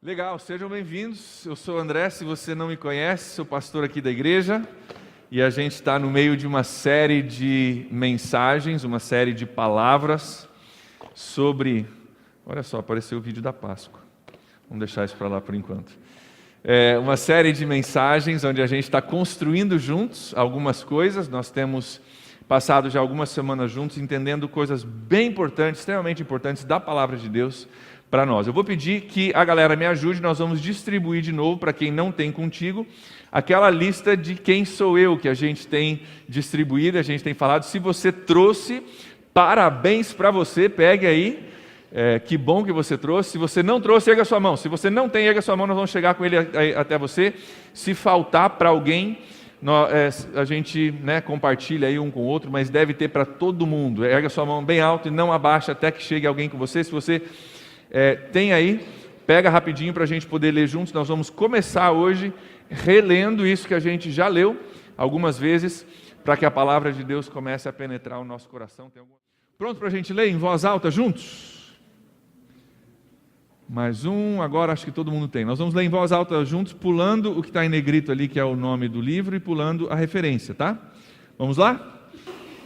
Legal, sejam bem-vindos. Eu sou o André, se você não me conhece, sou pastor aqui da igreja e a gente está no meio de uma série de mensagens, uma série de palavras sobre... Olha só, apareceu o vídeo da Páscoa. Vamos deixar isso para lá por enquanto. Uma série de mensagens onde a gente está construindo juntos algumas coisas. Nós temos passado já algumas semanas juntos entendendo coisas bem importantes, extremamente importantes da palavra de Deus para nós. Eu vou pedir que a galera me ajude, nós vamos distribuir de novo para quem não tem contigo, aquela lista de quem sou eu que a gente tem distribuído, a gente tem falado. Se você trouxe, parabéns para você, pegue aí, que bom que você trouxe. Se você não trouxe, erga sua mão. Se você não tem, erga sua mão, nós vamos chegar com ele até você. Se faltar para alguém, a gente compartilha aí um com o outro, mas deve ter para todo mundo. Erga sua mão bem alto e não abaixa até que chegue alguém com você. Se você tem aí, pega rapidinho para a gente poder ler juntos. Nós vamos começar hoje relendo isso que a gente já leu algumas vezes, para que a palavra de Deus comece a penetrar o nosso coração. Pronto para a gente ler em voz alta juntos? Mais um, agora acho que todo mundo tem. Nós vamos ler em voz alta juntos, pulando o que está em negrito ali, que é o nome do livro, e pulando a referência, tá? Vamos lá?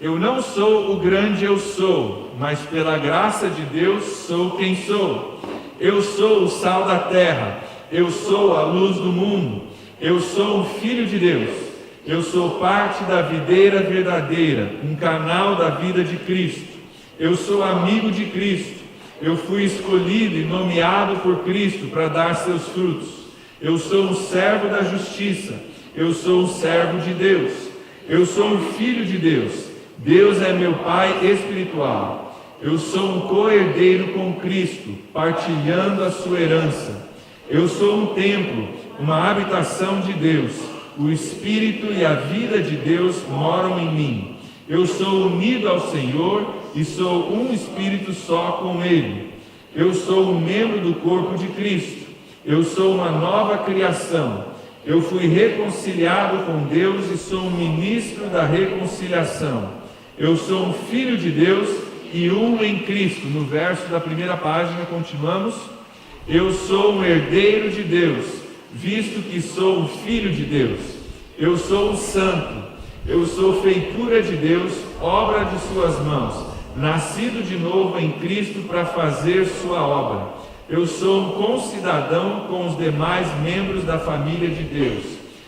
Eu não sou o grande eu sou, mas pela graça de Deus sou quem sou. Eu sou o sal da terra, eu sou a luz do mundo, eu sou o Filho de Deus, eu sou parte da videira verdadeira, um canal da vida de Cristo. Eu sou amigo de Cristo, eu fui escolhido e nomeado por Cristo para dar seus frutos. Eu sou um servo da justiça, eu sou um servo de Deus, eu sou um filho de Deus. Deus é meu Pai espiritual. Eu sou um co-herdeiro com Cristo, partilhando a sua herança. Eu sou um templo, uma habitação de Deus. O Espírito e a vida de Deus moram em mim. Eu sou unido ao Senhor e sou um Espírito só com Ele. Eu sou um membro do corpo de Cristo. Eu sou uma nova criação. Eu fui reconciliado com Deus e sou um ministro da reconciliação. Eu sou um filho de Deus e um em Cristo. No verso da primeira página, continuamos. Eu sou um herdeiro de Deus, visto que sou um filho de Deus. Eu sou um santo. Eu sou feitura de Deus, obra de suas mãos, nascido de novo em Cristo para fazer sua obra. Eu sou um concidadão com os demais membros da família de Deus.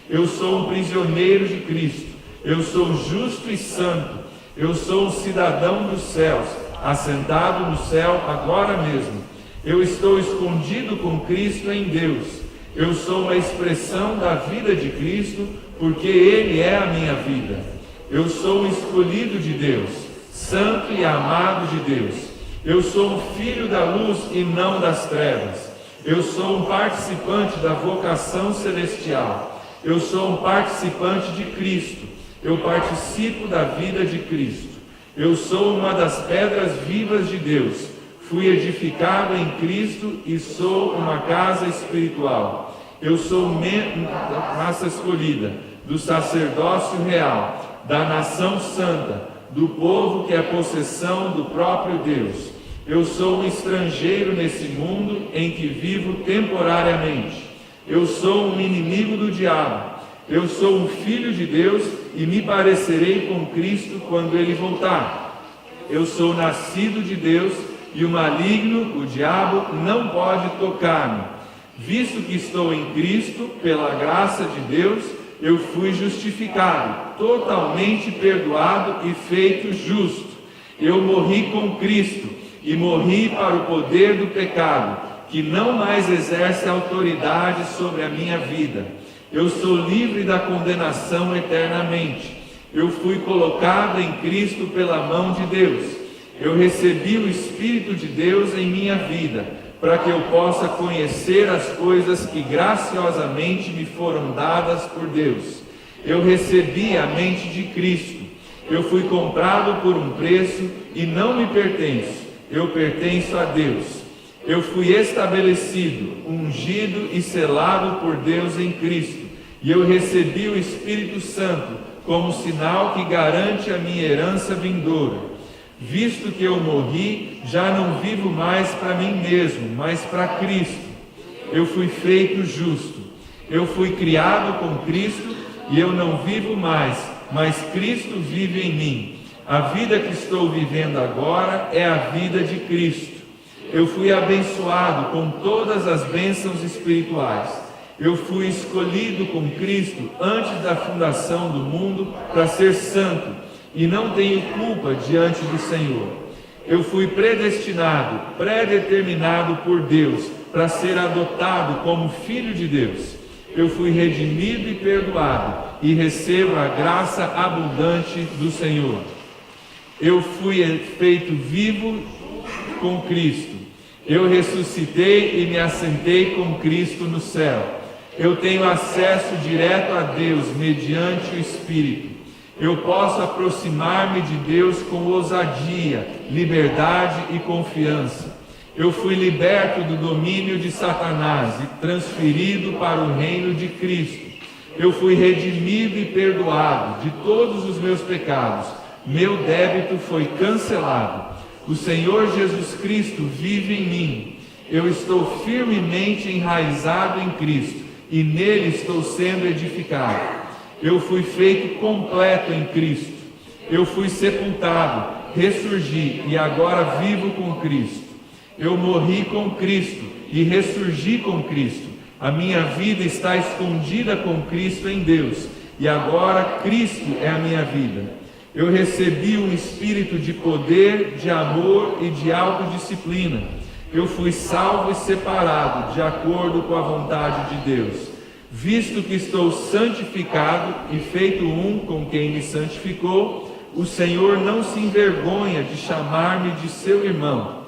Eu sou um prisioneiro de Cristo. Eu sou justo e santo. Eu sou um cidadão dos céus, assentado no céu agora mesmo. Eu estou escondido com Cristo em Deus. Eu sou uma expressão da vida de Cristo, porque Ele é a minha vida. Eu sou um escolhido de Deus, santo e amado de Deus. Eu sou um filho da luz e não das trevas. Eu sou um participante da vocação celestial. Eu sou um participante de Cristo. Eu participo da vida de Cristo. Eu sou uma das pedras vivas de Deus. Fui edificado em Cristo e sou uma casa espiritual. Eu sou da raça escolhida, do sacerdócio real, da nação santa, do povo que é possessão do próprio Deus. Eu sou um estrangeiro nesse mundo em que vivo temporariamente. Eu sou um inimigo do diabo. Eu sou um filho de Deus e me parecerei com Cristo quando Ele voltar. Eu sou nascido de Deus e o maligno, o diabo, não pode tocar-me. Visto que estou em Cristo, pela graça de Deus, eu fui justificado, totalmente perdoado e feito justo. Eu morri com Cristo e morri para o poder do pecado, que não mais exerce autoridade sobre a minha vida. Eu sou livre da condenação eternamente. Eu fui colocado em Cristo pela mão de Deus. Eu recebi o Espírito de Deus em minha vida, para que eu possa conhecer as coisas que graciosamente me foram dadas por Deus. Eu recebi a mente de Cristo. Eu fui comprado por um preço e não me pertenço. Eu pertenço a Deus. Eu fui estabelecido, ungido e selado por Deus em Cristo. E eu recebi o Espírito Santo como sinal que garante a minha herança vindoura. Visto que eu morri, já não vivo mais para mim mesmo, mas para Cristo. Eu fui feito justo. Eu fui criado com Cristo e eu não vivo mais, mas Cristo vive em mim. A vida que estou vivendo agora é a vida de Cristo. Eu fui abençoado com todas as bênçãos espirituais. Eu fui escolhido com Cristo antes da fundação do mundo para ser santo e não tenho culpa diante do Senhor. Eu fui predestinado, predeterminado por Deus para ser adotado como filho de Deus. Eu fui redimido e perdoado e recebo a graça abundante do Senhor. Eu fui feito vivo com Cristo. Eu ressuscitei e me assentei com Cristo no céu. Eu tenho acesso direto a Deus mediante o Espírito. Eu posso aproximar-me de Deus com ousadia, liberdade e confiança. Eu fui liberto do domínio de Satanás e transferido para o reino de Cristo. Eu fui redimido e perdoado de todos os meus pecados. Meu débito foi cancelado. O Senhor Jesus Cristo vive em mim. Eu estou firmemente enraizado em Cristo e nele estou sendo edificado. Eu fui feito completo em Cristo. Eu fui sepultado, ressurgi e agora vivo com Cristo. Eu morri com Cristo e ressurgi com Cristo. A minha vida está escondida com Cristo em Deus e agora Cristo é a minha vida. Eu recebi um espírito de poder, de amor e de autodisciplina. Eu fui salvo e separado de acordo com a vontade de Deus. Visto que estou santificado e feito um com quem me santificou, o Senhor não se envergonha de chamar-me de seu irmão.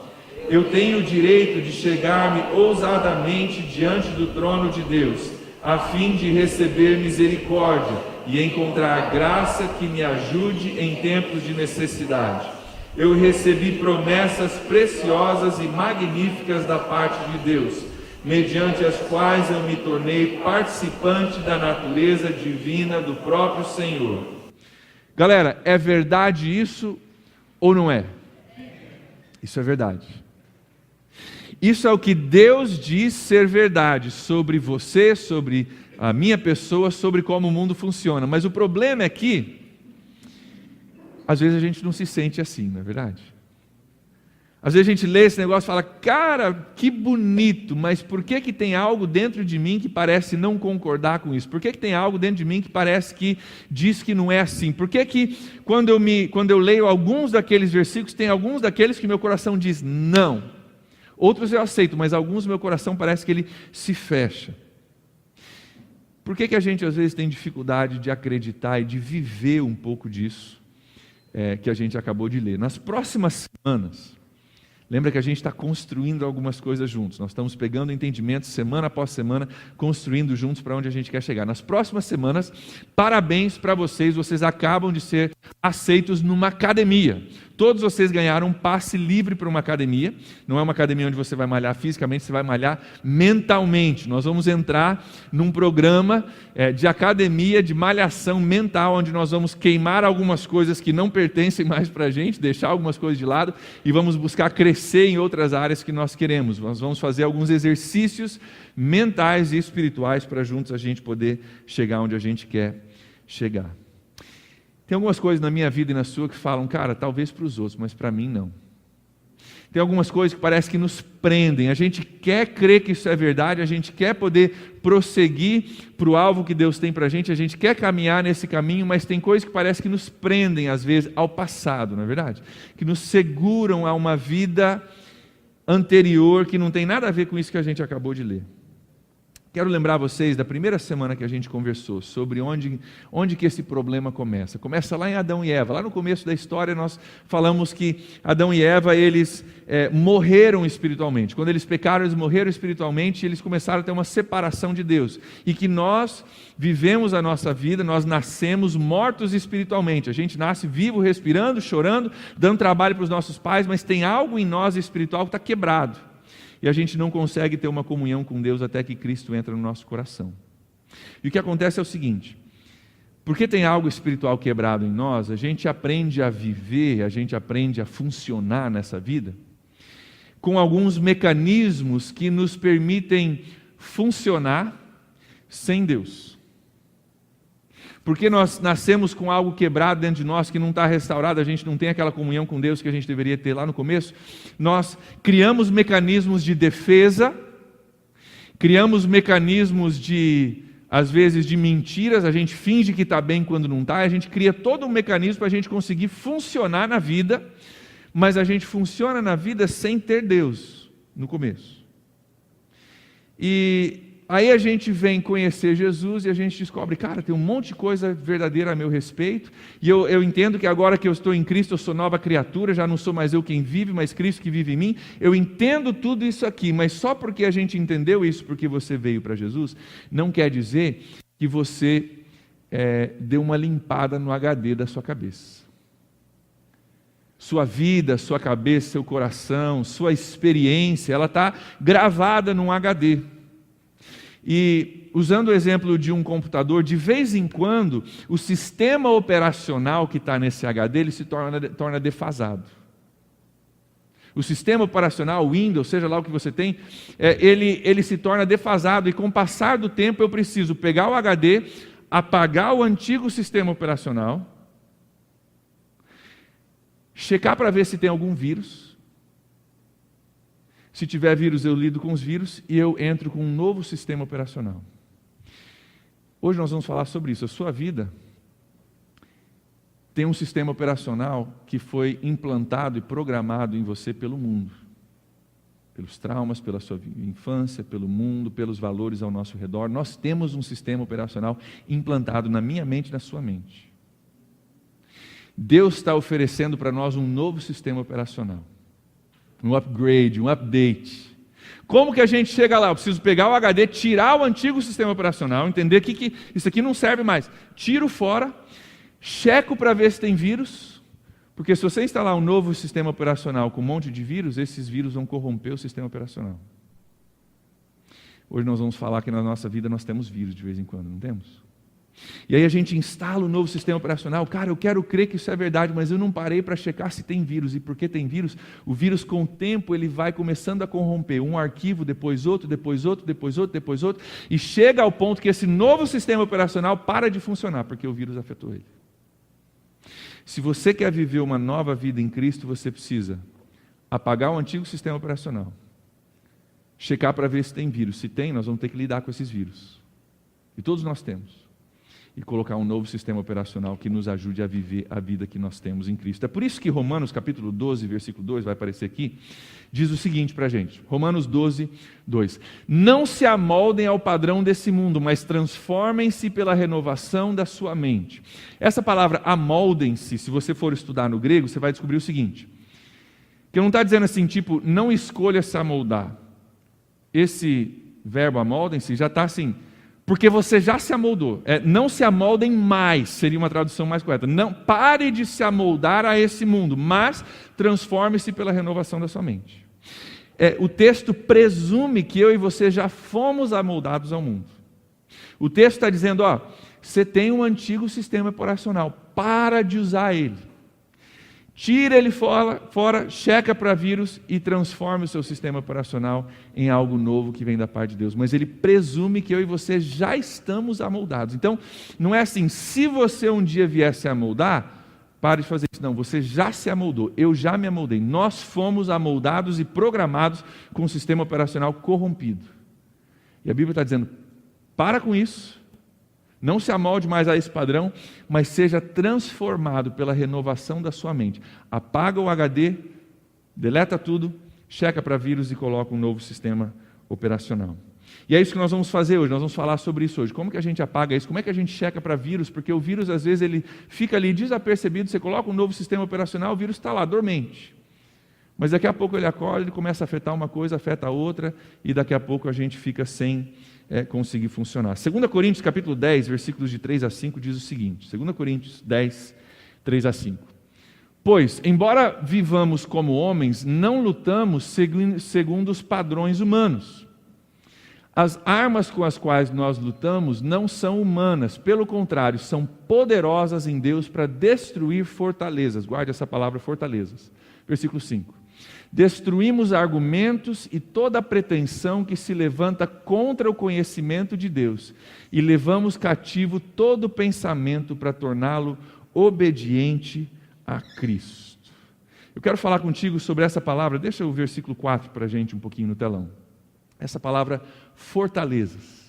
Eu tenho o direito de chegar-me ousadamente diante do trono de Deus, a fim de receber misericórdia e encontrar graça que me ajude em tempos de necessidade. Eu recebi promessas preciosas e magníficas da parte de Deus, mediante as quais eu me tornei participante da natureza divina do próprio Senhor. Galera, é verdade isso ou não é? Isso é verdade. Isso é o que Deus diz ser verdade sobre você, sobre a minha pessoa, sobre como o mundo funciona. Mas o problema é que, às vezes a gente não se sente assim, não é verdade? Às vezes a gente lê esse negócio e fala, cara, que bonito, mas por que que tem algo dentro de mim que parece não concordar com isso? Por que que tem algo dentro de mim que parece que diz que não é assim? Por que que quando eu leio alguns daqueles versículos, tem alguns daqueles que meu coração diz não? Outros eu aceito, mas alguns meu coração parece que ele se fecha. Por que que a gente às vezes tem dificuldade de acreditar e de viver um pouco disso que a gente acabou de ler? Nas próximas semanas, lembra que a gente está construindo algumas coisas juntos. Nós estamos pegando entendimento semana após semana, construindo juntos para onde a gente quer chegar. Nas próximas semanas, parabéns para vocês, vocês acabam de ser aceitos numa academia. Todos vocês ganharam um passe livre para uma academia. Não é uma academia onde você vai malhar fisicamente, você vai malhar mentalmente. Nós vamos entrar num programa de academia, de malhação mental, onde nós vamos queimar algumas coisas que não pertencem mais para a gente, deixar algumas coisas de lado e vamos buscar crescer em outras áreas que nós queremos. Nós vamos fazer alguns exercícios mentais e espirituais para juntos a gente poder chegar onde a gente quer chegar. Tem algumas coisas na minha vida e na sua que falam, cara, talvez para os outros, mas para mim não. Tem algumas coisas que parece que nos prendem, a gente quer crer que isso é verdade, a gente quer poder prosseguir para o alvo que Deus tem para a gente quer caminhar nesse caminho, mas tem coisas que parece que nos prendem às vezes ao passado, não é verdade? Que nos seguram a uma vida anterior que não tem nada a ver com isso que a gente acabou de ler. Quero lembrar vocês da primeira semana que a gente conversou sobre onde que esse problema começa. Começa lá em Adão e Eva. Lá no começo da história nós falamos que Adão e Eva, eles morreram espiritualmente. Quando eles pecaram, eles morreram espiritualmente e eles começaram a ter uma separação de Deus. E que nós vivemos a nossa vida, nós nascemos mortos espiritualmente. A gente nasce vivo, respirando, chorando, dando trabalho para os nossos pais, mas tem algo em nós espiritual que está quebrado. E a gente não consegue ter uma comunhão com Deus até que Cristo entra no nosso coração. E o que acontece é o seguinte, porque tem algo espiritual quebrado em nós, a gente aprende a viver, a gente aprende a funcionar nessa vida, com alguns mecanismos que nos permitem funcionar sem Deus. Porque nós nascemos com algo quebrado dentro de nós que não está restaurado, a gente não tem aquela comunhão com Deus que a gente deveria ter lá no começo. Nós criamos mecanismos de defesa, criamos mecanismos às vezes de mentiras, a gente finge que está bem quando não está, a gente cria todo um mecanismo para a gente conseguir funcionar na vida, mas a gente funciona na vida sem ter Deus no começo. E aí a gente vem conhecer Jesus e a gente descobre, cara, tem um monte de coisa verdadeira a meu respeito, e eu entendo que agora que eu estou em Cristo, eu sou nova criatura, já não sou mais eu quem vive, mas Cristo que vive em mim. Eu entendo tudo isso aqui, mas só porque a gente entendeu isso, porque você veio para Jesus, não quer dizer que você deu uma limpada no HD da sua cabeça. Sua vida, sua cabeça, seu coração, sua experiência, ela está gravada num HD. E, usando o exemplo de um computador, de vez em quando, o sistema operacional que está nesse HD, ele se torna defasado. O sistema operacional, Windows, seja lá o que você tem, ele se torna defasado, e com o passar do tempo eu preciso pegar o HD, apagar o antigo sistema operacional, checar para ver se tem algum vírus. Se tiver vírus, eu lido com os vírus e eu entro com um novo sistema operacional. Hoje nós vamos falar sobre isso. A sua vida tem um sistema operacional que foi implantado e programado em você pelo mundo. Pelos traumas, pela sua infância, pelo mundo, pelos valores ao nosso redor. Nós temos um sistema operacional implantado na minha mente e na sua mente. Deus está oferecendo para nós um novo sistema operacional. Um upgrade, um update. Como que a gente chega lá? Eu preciso pegar o HD, tirar o antigo sistema operacional, entender que isso aqui não serve mais. Tiro fora, checo para ver se tem vírus, porque se você instalar um novo sistema operacional com um monte de vírus, esses vírus vão corromper o sistema operacional. Hoje nós vamos falar que na nossa vida nós temos vírus de vez em quando, não temos? E aí a gente instala um novo sistema operacional. Cara, eu quero crer que isso é verdade, mas eu não parei para checar se tem vírus. E porque tem vírus, o vírus com o tempo ele vai começando a corromper um arquivo, depois outro, depois outro, depois outro, depois outro, e chega ao ponto que esse novo sistema operacional para de funcionar, porque o vírus afetou ele. Se você quer viver uma nova vida em Cristo, você precisa apagar o antigo sistema operacional, checar para ver se tem vírus. Se tem, nós vamos ter que lidar com esses vírus. E todos nós temos. E colocar um novo sistema operacional que nos ajude a viver a vida que nós temos em Cristo. É por isso que Romanos capítulo 12, versículo 2, vai aparecer aqui, diz o seguinte para a gente. Romanos 12, 2. Não se amoldem ao padrão desse mundo, mas transformem-se pela renovação da sua mente. Essa palavra amoldem-se, se você for estudar no grego, você vai descobrir o seguinte. Que não está dizendo assim, tipo, não escolha se amoldar. Esse verbo amoldem-se já está assim... Porque você já se amoldou. Não se amoldem mais, seria uma tradução mais correta. Não, pare de se amoldar a esse mundo, mas transforme-se pela renovação da sua mente. O texto presume que eu e você já fomos amoldados ao mundo. O texto está dizendo, você tem um antigo sistema operacional, para de usar ele. Tira ele fora, checa para vírus e transforma o seu sistema operacional em algo novo que vem da parte de Deus. Mas ele presume que eu e você já estamos amoldados. Então, não é assim, se você um dia vier se amoldar, pare de fazer isso. Não, você já se amoldou, eu já me amoldei. Nós fomos amoldados e programados com um sistema operacional corrompido. E a Bíblia está dizendo, para com isso. Não se amolde mais a esse padrão, mas seja transformado pela renovação da sua mente. Apaga o HD, deleta tudo, checa para vírus e coloca um novo sistema operacional. E é isso que nós vamos fazer hoje, nós vamos falar sobre isso hoje. Como que a gente apaga isso? Como é que a gente checa para vírus? Porque o vírus, às vezes, ele fica ali desapercebido, você coloca um novo sistema operacional, o vírus está lá, dormente. Mas daqui a pouco ele acorda, ele começa a afetar uma coisa, afeta a outra, e daqui a pouco a gente fica sem conseguir funcionar. 2 Coríntios capítulo 10, versículos de 3 a 5, diz o seguinte, 2 Coríntios 10, 3 a 5. Pois, embora vivamos como homens, não lutamos segundo os padrões humanos. As armas com as quais nós lutamos não são humanas, pelo contrário, são poderosas em Deus para destruir fortalezas. Guarde essa palavra, fortalezas. Versículo 5. Destruímos argumentos e toda pretensão que se levanta contra o conhecimento de Deus e levamos cativo todo pensamento para torná-lo obediente a Cristo. Eu quero falar contigo sobre essa palavra, deixa o versículo 4 para a gente um pouquinho no telão. Essa palavra, fortalezas.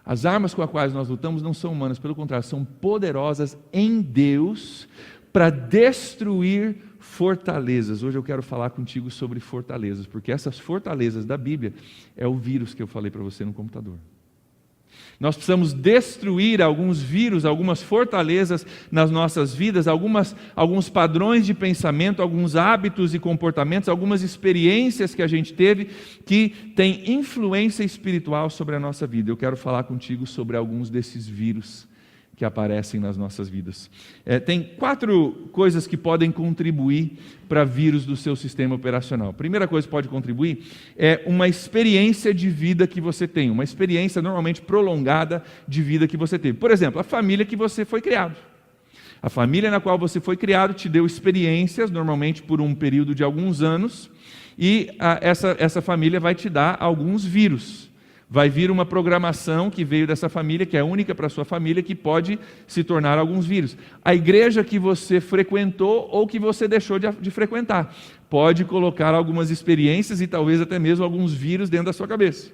As armas com as quais nós lutamos não são humanas, pelo contrário, são poderosas em Deus para destruir fortalezas. Hoje eu quero falar contigo sobre fortalezas, porque essas fortalezas da Bíblia é o vírus que eu falei para você no computador. Nós precisamos destruir alguns vírus, algumas fortalezas nas nossas vidas, alguns padrões de pensamento, alguns hábitos e comportamentos, algumas experiências que a gente teve que têm influência espiritual sobre a nossa vida. Eu quero falar contigo sobre alguns desses vírus que aparecem nas nossas vidas. Tem 4 coisas que podem contribuir para vírus do seu sistema operacional. A primeira coisa que pode contribuir é uma experiência de vida que você tem, uma experiência normalmente prolongada de vida que você teve. Por exemplo, a família que você foi criado. A família na qual você foi criado te deu experiências, normalmente por um período de alguns anos, e essa família vai te dar alguns vírus. Vai vir uma programação que veio dessa família, que é única para a sua família, que pode se tornar alguns vírus. A igreja que você frequentou ou que você deixou de frequentar, pode colocar algumas experiências e talvez até mesmo alguns vírus dentro da sua cabeça.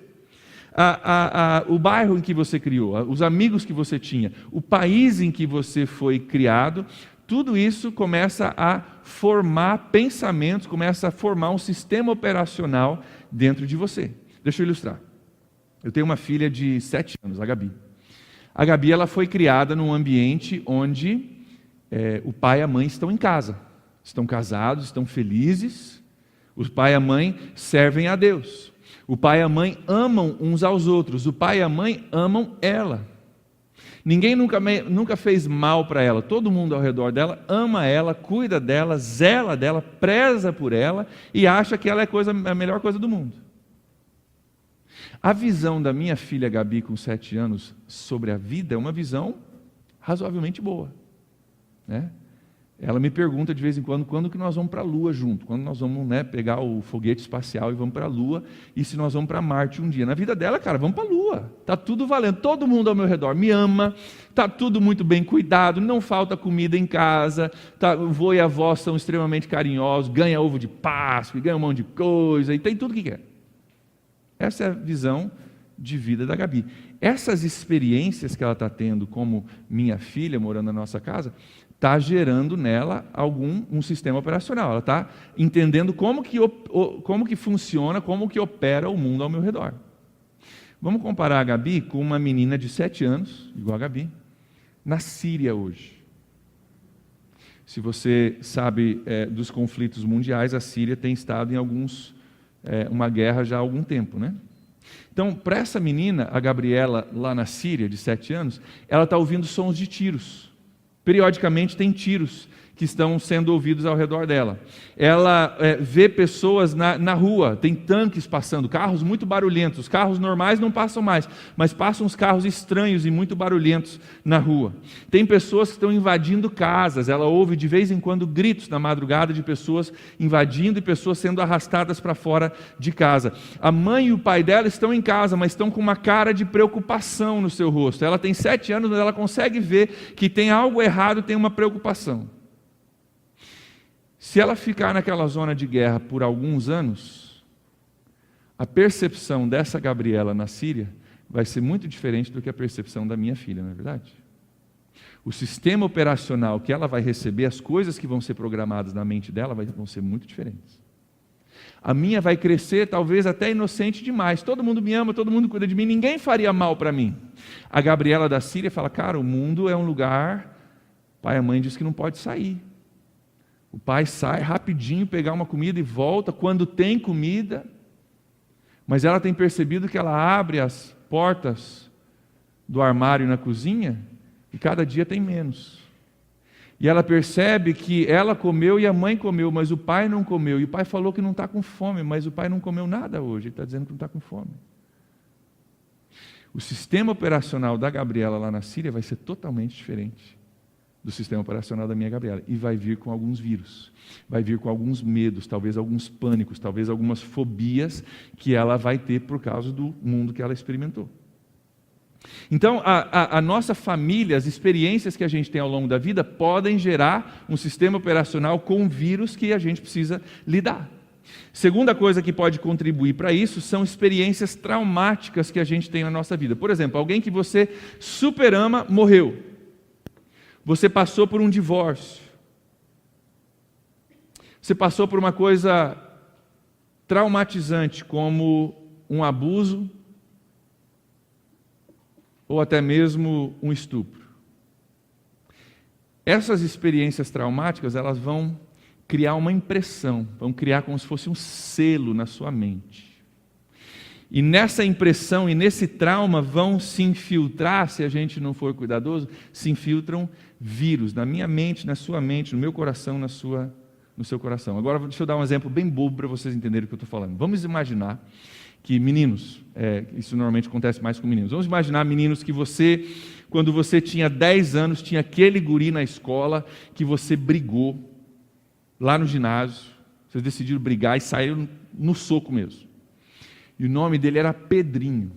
O bairro em que você criou, os amigos que você tinha, o país em que você foi criado, tudo isso começa a formar pensamentos, começa a formar um sistema operacional dentro de você. Deixa eu ilustrar. Eu tenho uma filha de 7 anos, a Gabi. A Gabi ela foi criada num ambiente onde o pai e a mãe estão em casa. Estão casados, estão felizes. O pai e a mãe servem a Deus. O pai e a mãe amam uns aos outros. O pai e a mãe amam ela. Ninguém nunca fez mal para ela. Todo mundo ao redor dela ama ela, cuida dela, zela dela, preza por ela e acha que ela é a melhor coisa do mundo. A visão da minha filha Gabi, com 7 anos, sobre a vida é uma visão razoavelmente boa, né? Ela me pergunta de vez em quando que nós vamos para a Lua junto, quando nós vamos, pegar o foguete espacial e vamos para a Lua, e se nós vamos para Marte um dia. Na vida dela, cara, vamos para a Lua, está tudo valendo, todo mundo ao meu redor me ama, está tudo muito bem cuidado, não falta comida em casa, o vô e a avó são extremamente carinhosos, ganha ovo de Páscoa, ganha um monte de coisa, e tem tudo que quer. Essa é a visão de vida da Gabi. Essas experiências que ela está tendo como minha filha, morando na nossa casa, está gerando nela um sistema operacional. Ela está entendendo como que funciona, como que opera o mundo ao meu redor. Vamos comparar a Gabi com uma menina de 7 anos, igual a Gabi, na Síria hoje. Se você sabe dos conflitos mundiais, a Síria tem estado em uma guerra já há algum tempo, né? Então, para essa menina, a Gabriela, lá na Síria, de 7 anos, ela está ouvindo sons de tiros. Periodicamente tem tiros que estão sendo ouvidos ao redor dela. Ela vê pessoas na rua, tem tanques passando, carros muito barulhentos. Os carros normais não passam mais, mas passam uns carros estranhos e muito barulhentos na rua. Tem pessoas que estão invadindo casas. Ela ouve de vez em quando gritos na madrugada de pessoas invadindo e pessoas sendo arrastadas para fora de casa. A mãe e o pai dela estão em casa, mas estão com uma cara de preocupação no seu rosto. Ela tem 7 anos, mas ela consegue ver que tem algo errado, tem uma preocupação. Se ela ficar naquela zona de guerra por alguns anos, a percepção dessa Gabriela na Síria vai ser muito diferente do que a percepção da minha filha, não é verdade? O sistema operacional que ela vai receber, as coisas que vão ser programadas na mente dela vão ser muito diferentes. A minha vai crescer talvez até inocente demais. Todo mundo me ama, todo mundo cuida de mim, ninguém faria mal para mim. A Gabriela da Síria fala, cara, o mundo é um lugar, pai e a mãe diz que não pode sair. O pai sai rapidinho pegar uma comida e volta quando tem comida, mas ela tem percebido que ela abre as portas do armário na cozinha e cada dia tem menos. E ela percebe que ela comeu e a mãe comeu, mas o pai não comeu. E o pai falou que não está com fome, mas o pai não comeu nada hoje, ele está dizendo que não está com fome. O sistema operacional da Gabriela lá na Síria vai ser totalmente diferente do sistema operacional da minha Gabriela. E vai vir com alguns vírus, vai vir com alguns medos, talvez alguns pânicos, talvez algumas fobias que ela vai ter por causa do mundo que ela experimentou. Então, a nossa família, as experiências que a gente tem ao longo da vida podem gerar um sistema operacional com vírus que a gente precisa lidar. Segunda coisa que pode contribuir para isso são experiências traumáticas que a gente tem na nossa vida. Por exemplo, alguém que você super ama morreu. Você passou por um divórcio. Você passou por uma coisa traumatizante como um abuso ou até mesmo um estupro. Essas experiências traumáticas, elas vão criar uma impressão, vão criar como se fosse um selo na sua mente. E nessa impressão e nesse trauma vão se infiltrar, se a gente não for cuidadoso, se infiltram vírus na minha mente, na sua mente, no meu coração, no seu coração. Agora deixa eu dar um exemplo bem bobo para vocês entenderem o que eu estou falando. Vamos imaginar que meninos, isso normalmente acontece mais com meninos, vamos imaginar meninos que você, quando você tinha 10 anos, tinha aquele guri na escola que você brigou, lá no ginásio, vocês decidiram brigar e saíram no soco mesmo. E o nome dele era Pedrinho.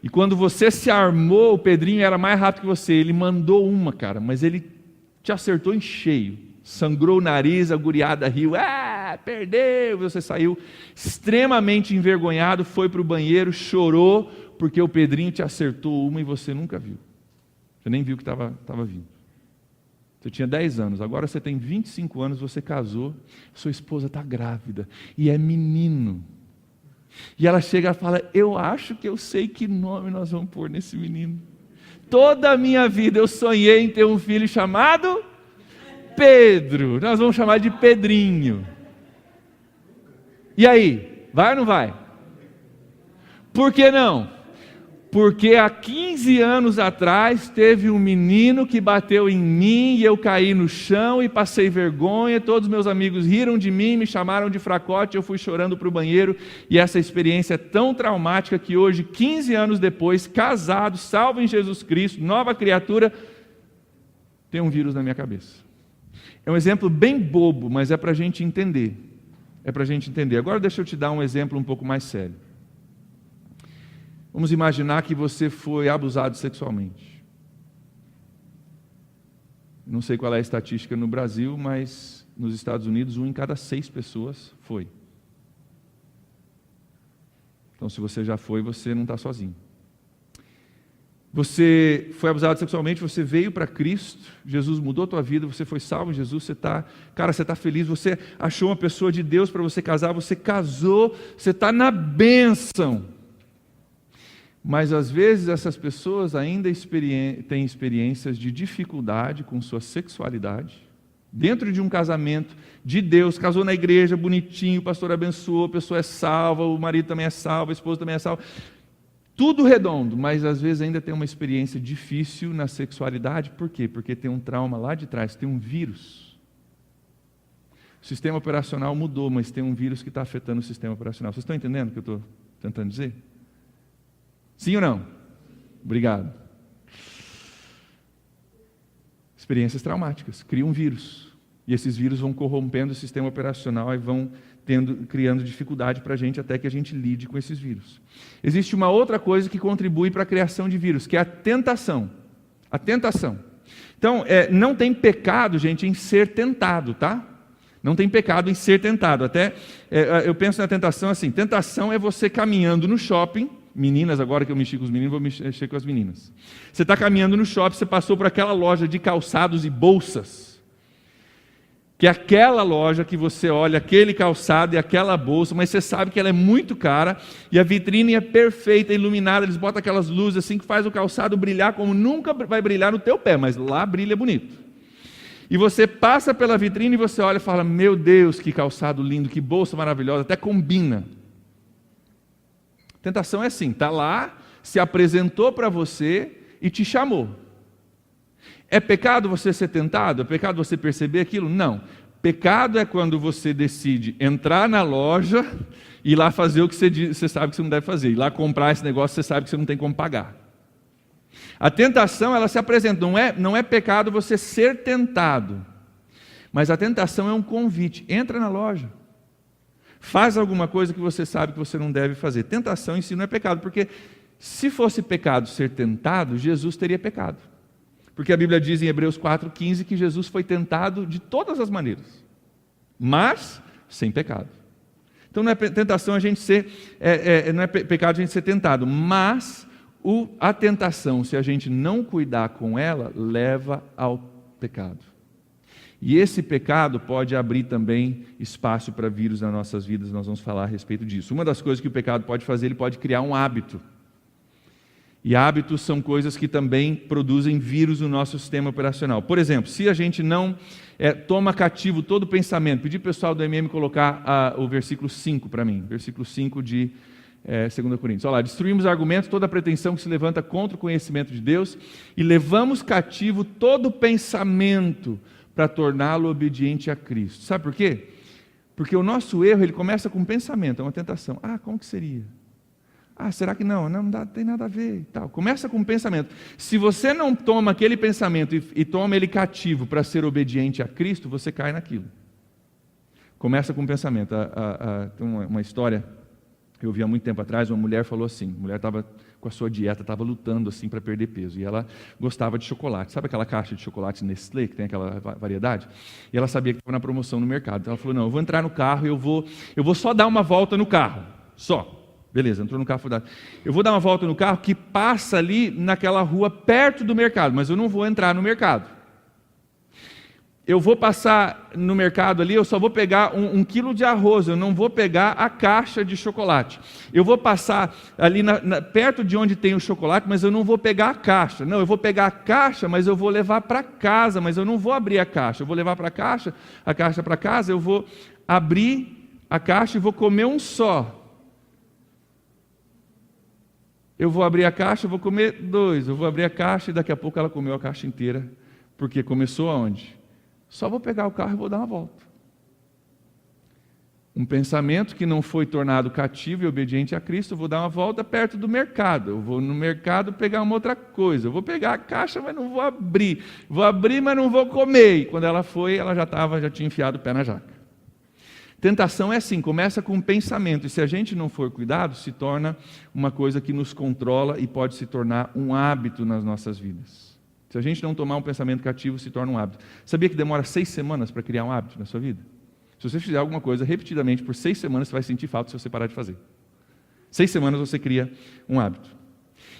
E quando você se armou, o Pedrinho era mais rápido que você, ele mandou uma, cara, mas ele te acertou em cheio. Sangrou o nariz, a guriada riu, perdeu, você saiu extremamente envergonhado, foi para o banheiro, chorou, porque o Pedrinho te acertou uma e você nunca viu. Você nem viu que estava vindo. Você tinha 10 anos, agora você tem 25 anos, você casou, sua esposa está grávida, e é menino. E ela chega e fala, eu acho que eu sei que nome nós vamos pôr nesse menino. Toda a minha vida eu sonhei em ter um filho chamado Pedro, nós vamos chamar de Pedrinho. E aí, vai ou não vai? Por que não? Porque há 15 anos atrás teve um menino que bateu em mim e eu caí no chão e passei vergonha, todos meus amigos riram de mim, me chamaram de fracote, eu fui chorando para o banheiro e essa experiência é tão traumática que hoje, 15 anos depois, casado, salvo em Jesus Cristo, nova criatura, tem um vírus na minha cabeça. É um exemplo bem bobo, mas é para a gente entender. Agora deixa eu te dar um exemplo um pouco mais sério. Vamos imaginar que você foi abusado sexualmente. Não sei qual é a estatística no Brasil, mas nos Estados Unidos, 1 em cada 6 pessoas foi. Então, se você já foi, você não está sozinho. Você foi abusado sexualmente, você veio para Cristo, Jesus mudou a tua vida, você foi salvo em Jesus, você está feliz, você achou uma pessoa de Deus para você casar, você casou, você está na bênção. Mas às vezes essas pessoas ainda têm experiências de dificuldade com sua sexualidade. Dentro de um casamento de Deus, casou na igreja, bonitinho, o pastor abençoou, a pessoa é salva, o marido também é salvo, a esposa também é salva. Tudo redondo, mas às vezes ainda tem uma experiência difícil na sexualidade. Por quê? Porque tem um trauma lá de trás, tem um vírus. O sistema operacional mudou, mas tem um vírus que está afetando o sistema operacional. Vocês estão entendendo o que eu estou tentando dizer? Sim ou não? Obrigado. Experiências traumáticas, criam um vírus. E esses vírus vão corrompendo o sistema operacional e vão criando dificuldade para a gente até que a gente lide com esses vírus. Existe uma outra coisa que contribui para a criação de vírus, que é a tentação. A tentação. Então, não tem pecado, gente, em ser tentado, tá? Não tem pecado em ser tentado. Até, eu penso na tentação assim, tentação é você caminhando no shopping, meninas, agora que eu mexi com os meninos, vou mexer com as meninas. Você está caminhando no shopping, você passou por aquela loja de calçados e bolsas, que é aquela loja que você olha aquele calçado e aquela bolsa, mas você sabe que ela é muito cara, e a vitrine é perfeita, iluminada, eles botam aquelas luzes assim que faz o calçado brilhar como nunca vai brilhar no teu pé, mas lá brilha bonito. E você passa pela vitrine e você olha e fala, meu Deus, que calçado lindo, que bolsa maravilhosa, até combina. Tentação é assim, está lá, se apresentou para você e te chamou. É pecado você ser tentado? É pecado você perceber aquilo? Não. Pecado é quando você decide entrar na loja e ir lá fazer o que você sabe que você não deve fazer. Ir lá comprar esse negócio, você sabe que você não tem como pagar. A tentação, ela se apresenta, não é pecado você ser tentado, mas a tentação é um convite. Entra na loja, faz alguma coisa que você sabe que você não deve fazer. Tentação em si não é pecado, porque se fosse pecado ser tentado, Jesus teria pecado. Porque a Bíblia diz em Hebreus 4,15 que Jesus foi tentado de todas as maneiras, mas sem pecado. Então não é tentação a gente ser, não é pecado a gente ser tentado, mas a tentação, se a gente não cuidar com ela, leva ao pecado. E esse pecado pode abrir também espaço para vírus nas nossas vidas, nós vamos falar a respeito disso. Uma das coisas que o pecado pode fazer, ele pode criar um hábito. E hábitos são coisas que também produzem vírus no nosso sistema operacional. Por exemplo, se a gente não toma cativo todo o pensamento, pedi para o pessoal do MM colocar o versículo 5 para mim, versículo 5 de 2 Coríntios. Olha lá, destruímos argumentos, toda a pretensão que se levanta contra o conhecimento de Deus e levamos cativo todo o pensamento para torná-lo obediente a Cristo. Sabe por quê? Porque o nosso erro, ele começa com um pensamento, é uma tentação. Como que seria? Será que não? Não tem nada a ver e tal. Começa com um pensamento. Se você não toma aquele pensamento e toma ele cativo para ser obediente a Cristo, você cai naquilo. Começa com um pensamento. Tem uma história que eu vi há muito tempo atrás, uma mulher falou assim, a mulher estava com a sua dieta, estava lutando assim para perder peso, e ela gostava de chocolate. Sabe aquela caixa de chocolate Nestlé, que tem aquela variedade? E ela sabia que estava na promoção no mercado. Então ela falou, não, eu vou entrar no carro e eu vou só dar uma volta no carro, só. Beleza, entrou no carro, eu vou dar uma volta no carro que passa ali naquela rua perto do mercado, mas eu não vou entrar no mercado. Eu vou passar no mercado ali, eu só vou pegar um quilo de arroz, eu não vou pegar a caixa de chocolate. Eu vou passar ali perto de onde tem o chocolate, mas eu não vou pegar a caixa. Não, eu vou pegar a caixa, mas eu vou levar para casa, mas eu não vou abrir a caixa. Eu vou levar a caixa para casa, eu vou abrir a caixa e vou comer um só. Eu vou abrir a caixa, eu vou comer 2. Eu vou abrir a caixa e daqui a pouco ela comeu a caixa inteira. Porque começou aonde? Só vou pegar o carro e vou dar uma volta. Um pensamento que não foi tornado cativo e obediente a Cristo, eu vou dar uma volta perto do mercado. Eu vou no mercado pegar uma outra coisa. Eu vou pegar a caixa, mas não vou abrir. Vou abrir, mas não vou comer. E quando ela foi, ela já tinha enfiado o pé na jaca. Tentação é assim, começa com um pensamento, e se a gente não for cuidado, se torna uma coisa que nos controla e pode se tornar um hábito nas nossas vidas. Se a gente não tomar um pensamento cativo, se torna um hábito. Sabia que demora 6 semanas para criar um hábito na sua vida? Se você fizer alguma coisa repetidamente por 6 semanas, você vai sentir falta se você parar de fazer. 6 semanas você cria um hábito.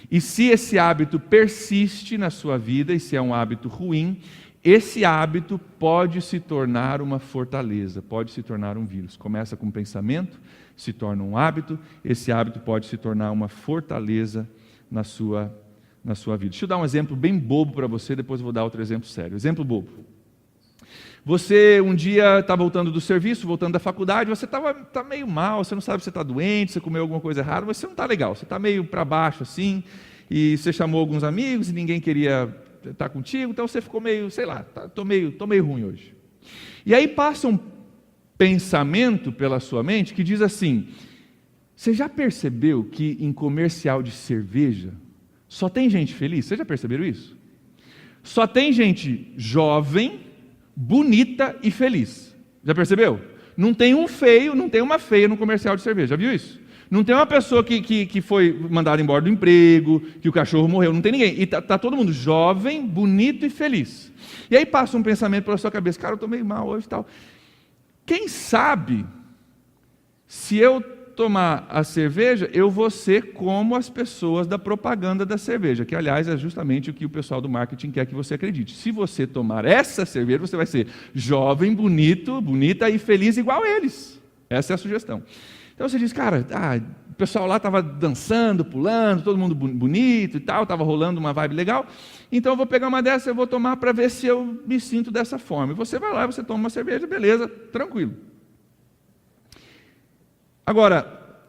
E se esse hábito persiste na sua vida, e se é um hábito ruim, esse hábito pode se tornar uma fortaleza, pode se tornar um vírus. Começa com um pensamento, se torna um hábito, esse hábito pode se tornar uma fortaleza na sua vida. Deixa eu dar um exemplo bem bobo para você, depois eu vou dar outro exemplo sério. Exemplo bobo. Você um dia está voltando do serviço, voltando da faculdade, você está meio mal, você não sabe se você está doente, se comeu alguma coisa errada, mas você não está legal, você está meio para baixo assim, e você chamou alguns amigos e ninguém queria estar contigo, então você ficou meio, sei lá, estou meio ruim hoje. E aí passa um pensamento pela sua mente que diz assim, você já percebeu que em comercial de cerveja só tem gente feliz? Vocês já perceberam isso? Só tem gente jovem, bonita e feliz. Já percebeu? Não tem um feio, não tem uma feia no comercial de cerveja, já viu isso? Não tem uma pessoa que foi mandada embora do emprego, que o cachorro morreu, não tem ninguém. E está todo mundo jovem, bonito e feliz. E aí passa um pensamento pela sua cabeça, cara, eu estou meio mal hoje e tal. Quem sabe, se eu tomar a cerveja, eu vou ser como as pessoas da propaganda da cerveja, que aliás é justamente o que o pessoal do marketing quer que você acredite. Se você tomar essa cerveja, você vai ser jovem, bonita e feliz igual eles. Essa é a sugestão. Então você diz, cara, o pessoal lá estava dançando, pulando, todo mundo bonito e tal, estava rolando uma vibe legal, então eu vou pegar uma dessa, eu vou tomar para ver se eu me sinto dessa forma. E você vai lá, você toma uma cerveja, beleza, tranquilo. Agora,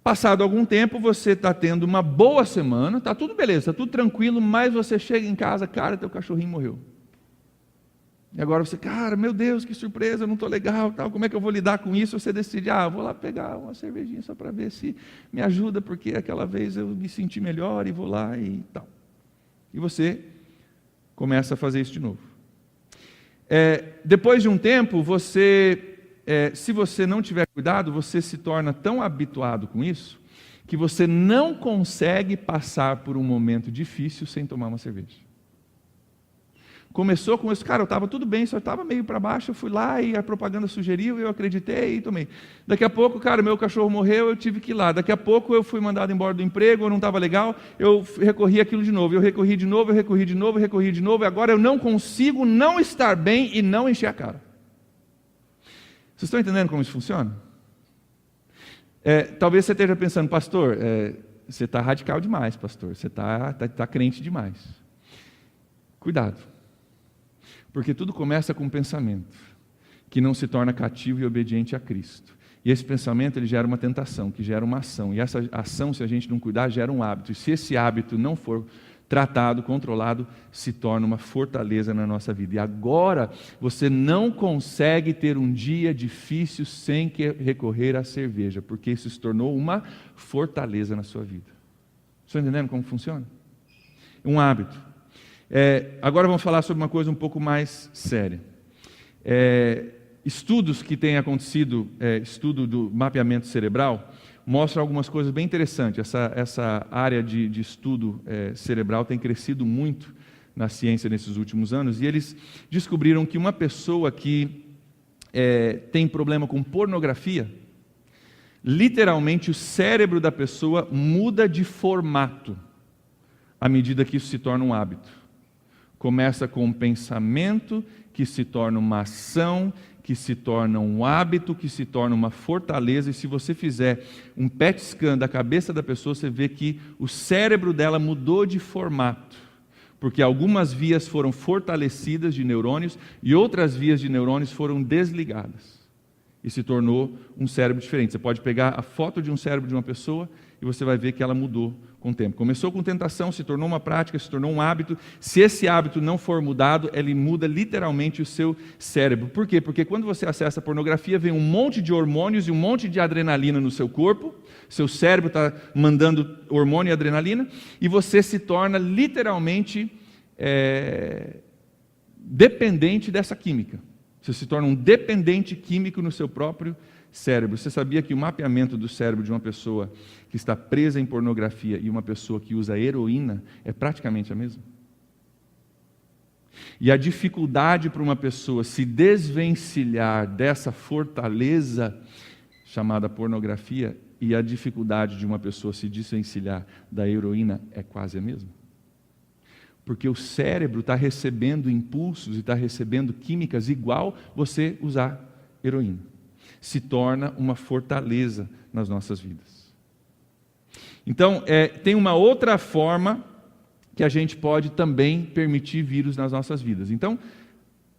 passado algum tempo, você está tendo uma boa semana, está tudo beleza, está tudo tranquilo, mas você chega em casa, cara, teu cachorrinho morreu. E agora você, cara, meu Deus, que surpresa, eu não estou legal, tal, como é que eu vou lidar com isso? Você decide, eu vou lá pegar uma cervejinha só para ver se me ajuda, porque aquela vez eu me senti melhor e vou lá e tal. E você começa a fazer isso de novo. Depois de um tempo, se você não tiver cuidado, você se torna tão habituado com isso, que você não consegue passar por um momento difícil sem tomar uma cerveja. Começou com isso, cara, eu estava tudo bem, só estava meio para baixo, eu fui lá e a propaganda sugeriu, eu acreditei e tomei. Daqui a pouco, cara, meu cachorro morreu, eu tive que ir lá. Daqui a pouco eu fui mandado embora do emprego, eu não estava legal, eu recorri àquilo de novo, eu recorri de novo, e agora eu não consigo não estar bem e não encher a cara. Vocês estão entendendo como isso funciona? Talvez você esteja pensando, pastor, você está radical demais, pastor, você está crente demais. Cuidado. Porque tudo começa com um pensamento que não se torna cativo e obediente a Cristo. E esse pensamento ele gera uma tentação, que gera uma ação. E essa ação, se a gente não cuidar, gera um hábito. E se esse hábito não for tratado, controlado, se torna uma fortaleza na nossa vida. E agora você não consegue ter um dia difícil sem recorrer à cerveja, porque isso se tornou uma fortaleza na sua vida. Estão entendendo como funciona? Um hábito. Agora vamos falar sobre uma coisa um pouco mais séria. Estudos que têm acontecido, estudo do mapeamento cerebral, mostram algumas coisas bem interessantes. Essa área de estudo cerebral tem crescido muito na ciência nesses últimos anos, e eles descobriram que uma pessoa que tem problema com pornografia, literalmente o cérebro da pessoa muda de formato à medida que isso se torna um hábito. Começa com um pensamento, que se torna uma ação, que se torna um hábito, que se torna uma fortaleza. E se você fizer um PET scan da cabeça da pessoa, você vê que o cérebro dela mudou de formato. Porque algumas vias foram fortalecidas de neurônios e outras vias de neurônios foram desligadas. E se tornou um cérebro diferente. Você pode pegar a foto de um cérebro de uma pessoa e você vai ver que ela mudou com o tempo. Começou com tentação, se tornou uma prática, se tornou um hábito. Se esse hábito não for mudado, ele muda literalmente o seu cérebro. Por quê? Porque quando você acessa a pornografia, vem um monte de hormônios e um monte de adrenalina no seu corpo. Seu cérebro está mandando hormônio e adrenalina. E você se torna literalmente dependente dessa química. Você se torna um dependente químico no seu próprio cérebro. Você sabia que o mapeamento do cérebro de uma pessoa que está presa em pornografia e uma pessoa que usa heroína é praticamente a mesma? E a dificuldade para uma pessoa se desvencilhar dessa fortaleza chamada pornografia e a dificuldade de uma pessoa se desvencilhar da heroína é quase a mesma. Porque o cérebro está recebendo impulsos e está recebendo químicas igual você usar heroína. Se torna uma fortaleza nas nossas vidas. Então, tem uma outra forma que a gente pode também permitir vírus nas nossas vidas. Então,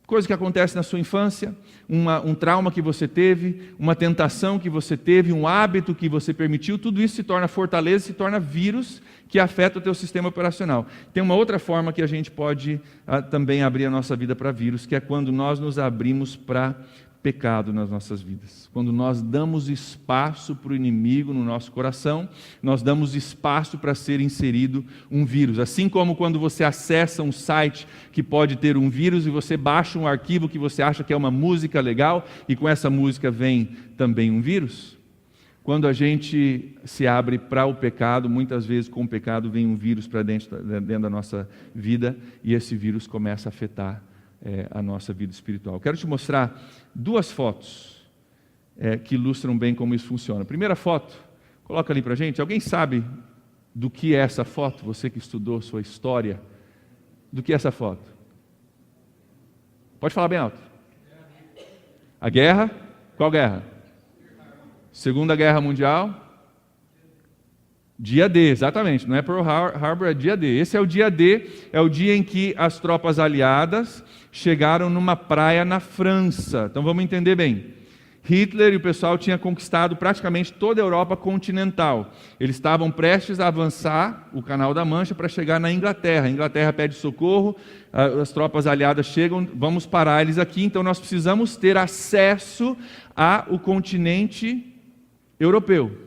coisa que acontece na sua infância, um trauma que você teve, uma tentação que você teve, um hábito que você permitiu, tudo isso se torna fortaleza, se torna vírus que afeta o teu sistema operacional. Tem uma outra forma que a gente pode também abrir a nossa vida para vírus, que é quando nós nos abrimos para pecado nas nossas vidas. Quando nós damos espaço para o inimigo no nosso coração, nós damos espaço para ser inserido um vírus. Assim como quando você acessa um site que pode ter um vírus e você baixa um arquivo que você acha que é uma música legal e com essa música vem também um vírus. Quando a gente se abre para o pecado, muitas vezes com o pecado vem um vírus para dentro da nossa vida e esse vírus começa a afetar a nossa vida espiritual. Quero te mostrar duas fotos que ilustram bem como isso funciona. Primeira foto, coloca ali para a gente. Alguém sabe do que é essa foto? Você que estudou sua história, do que é essa foto? Pode falar bem alto. A guerra? Qual guerra? Segunda Guerra Mundial? Dia D, exatamente, não é Pearl Harbor, é dia D. Esse é o dia D, é o dia em que as tropas aliadas chegaram numa praia na França. Então vamos entender bem. Hitler e o pessoal tinham conquistado praticamente toda a Europa continental. Eles estavam prestes a avançar o Canal da Mancha para chegar na Inglaterra. A Inglaterra pede socorro, as tropas aliadas chegam, vamos parar eles aqui, então nós precisamos ter acesso ao continente europeu.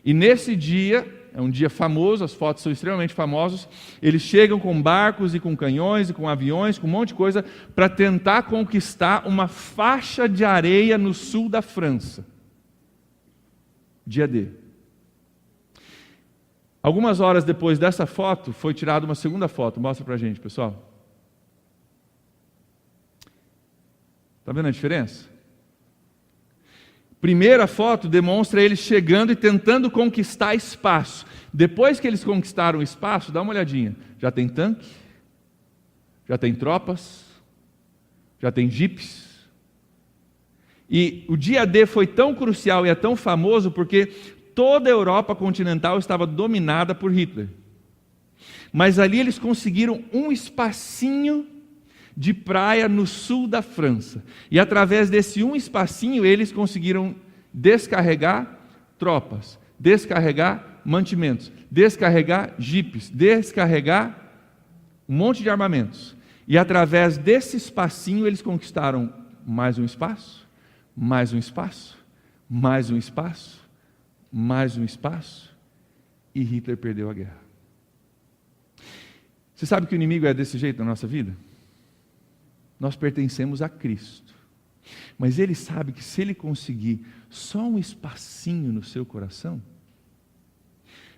E nesse dia, é um dia famoso, as fotos são extremamente famosas. Eles chegam com barcos e com canhões e com aviões, com um monte de coisa, para tentar conquistar uma faixa de areia no sul da França. Dia D. Algumas horas depois dessa foto, foi tirada uma segunda foto. Mostra para a gente, pessoal. Está vendo a diferença? Primeira foto demonstra eles chegando e tentando conquistar espaço. Depois que eles conquistaram o espaço, dá uma olhadinha. Já tem tanque, já tem tropas, já tem jipes. E o dia D foi tão crucial e é tão famoso porque toda a Europa continental estava dominada por Hitler. Mas ali eles conseguiram um espacinho de praia no sul da França. E através desse um espacinho, eles conseguiram descarregar tropas, descarregar mantimentos, descarregar jipes, descarregar um monte de armamentos. E através desse espacinho, eles conquistaram mais um espaço, mais um espaço, mais um espaço, mais um espaço, e Hitler perdeu a guerra. Você sabe que o inimigo é desse jeito na nossa vida? Nós pertencemos a Cristo, mas ele sabe que se ele conseguir só um espacinho no seu coração,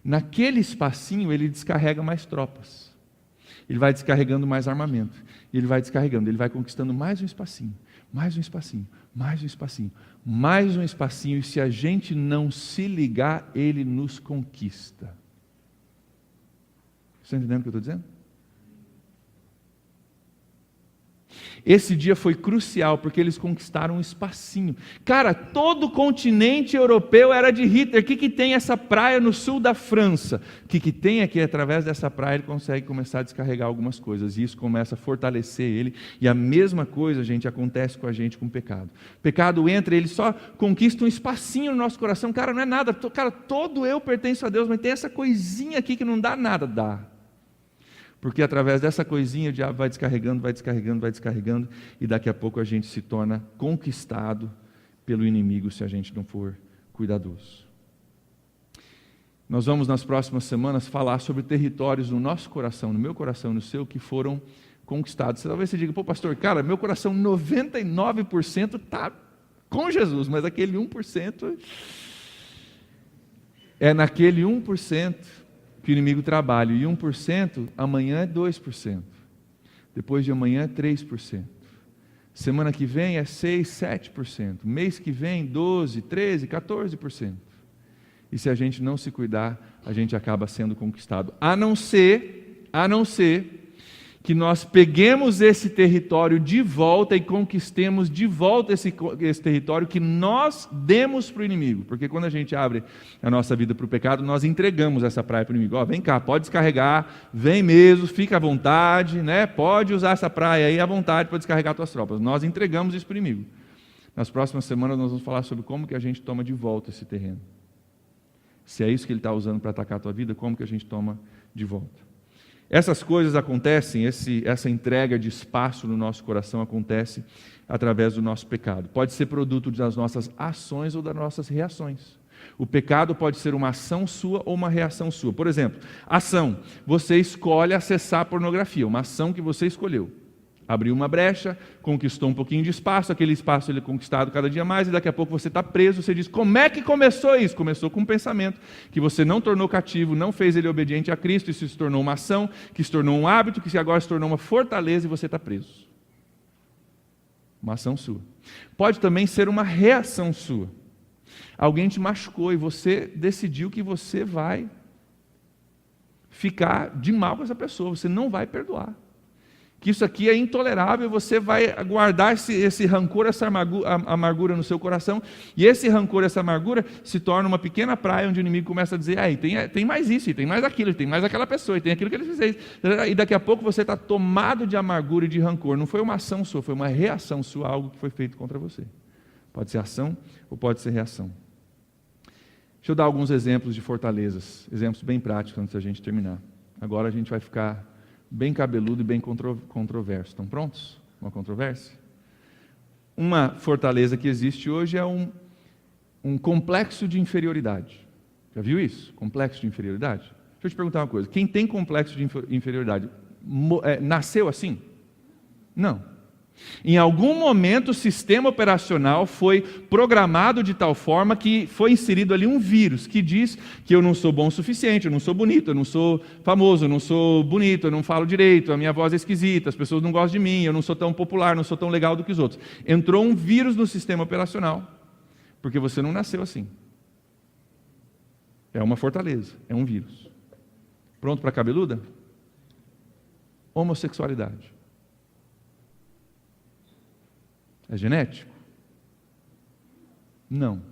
naquele espacinho ele descarrega mais tropas, ele vai descarregando mais armamento, ele vai descarregando, ele vai conquistando mais um espacinho, mais um espacinho, mais um espacinho, mais um espacinho, e se a gente não se ligar, ele nos conquista. Você está entendendo o que eu estou dizendo? Esse dia foi crucial, porque eles conquistaram um espacinho. Cara, todo o continente europeu era de Hitler. O que tem essa praia no sul da França? O que tem é que através dessa praia ele consegue começar a descarregar algumas coisas, e isso começa a fortalecer ele. E a mesma coisa, gente, acontece com a gente com o pecado. O pecado entra, ele só conquista um espacinho no nosso coração. Cara, não é nada. Cara, todo eu pertenço a Deus, mas tem essa coisinha aqui que não dá nada. Dá. Porque através dessa coisinha o diabo vai descarregando, vai descarregando, vai descarregando, e daqui a pouco a gente se torna conquistado pelo inimigo se a gente não for cuidadoso. Nós vamos nas próximas semanas falar sobre territórios no nosso coração, no meu coração, no seu, que foram conquistados. Talvez você diga, pô pastor, cara, meu coração 99% está com Jesus, mas aquele 1% é naquele 1% que o inimigo trabalha, e 1% amanhã é 2%, depois de amanhã é 3%, semana que vem é 6, 7%, mês que vem 12, 13, 14%, e se a gente não se cuidar, a gente acaba sendo conquistado, a não ser que nós peguemos esse território de volta e conquistemos de volta esse território que nós demos para o inimigo. Porque quando a gente abre a nossa vida para o pecado, nós entregamos essa praia para o inimigo. Ó, vem cá, pode descarregar, vem mesmo, fica à vontade, né? Pode usar essa praia aí à vontade para descarregar suas tropas. Nós entregamos isso para o inimigo. Nas próximas semanas nós vamos falar sobre como que a gente toma de volta esse terreno. Se é isso que ele está usando para atacar a tua vida, como que a gente toma de volta? Essas coisas acontecem, essa entrega de espaço no nosso coração acontece através do nosso pecado. Pode ser produto das nossas ações ou das nossas reações. O pecado pode ser uma ação sua ou uma reação sua. Por exemplo, ação, você escolhe acessar a pornografia, uma ação que você escolheu. Abriu uma brecha, conquistou um pouquinho de espaço, aquele espaço ele é conquistado cada dia mais, e daqui a pouco você está preso, você diz, como é que começou isso? Começou com um pensamento que você não tornou cativo, não fez ele obediente a Cristo, isso se tornou uma ação, que se tornou um hábito, que agora se tornou uma fortaleza e você está preso. Uma ação sua. Pode também ser uma reação sua. Alguém te machucou e você decidiu que você vai ficar de mal com essa pessoa, você não vai perdoar. Que isso aqui é intolerável, você vai guardar esse rancor, essa amargura no seu coração, e esse rancor, essa amargura se torna uma pequena praia onde o inimigo começa a dizer, tem mais isso, tem mais aquilo, tem mais aquela pessoa, tem aquilo que ele fez, e daqui a pouco você está tomado de amargura e de rancor. Não foi uma ação sua, foi uma reação sua, algo que foi feito contra você. Pode ser ação ou pode ser reação. Deixa eu dar alguns exemplos de fortalezas, exemplos bem práticos antes da gente terminar. Agora a gente vai ficar bem cabeludo e bem controverso. Estão prontos? Uma controvérsia? Uma fortaleza que existe hoje é um complexo de inferioridade. Já viu isso? Complexo de inferioridade? Deixa eu te perguntar uma coisa. Quem tem complexo de inferioridade, nasceu assim? Não. Em algum momento o sistema operacional foi programado de tal forma que foi inserido ali um vírus que diz que eu não sou bom o suficiente, eu não sou bonito, eu não sou famoso, eu não sou bonito, eu não falo direito, a minha voz é esquisita, as pessoas não gostam de mim, eu não sou tão popular, não sou tão legal do que os outros. Entrou um vírus no sistema operacional, porque você não nasceu assim. É uma fortaleza, é um vírus. Pronto para a cabeluda? Homossexualidade. É genético? Não.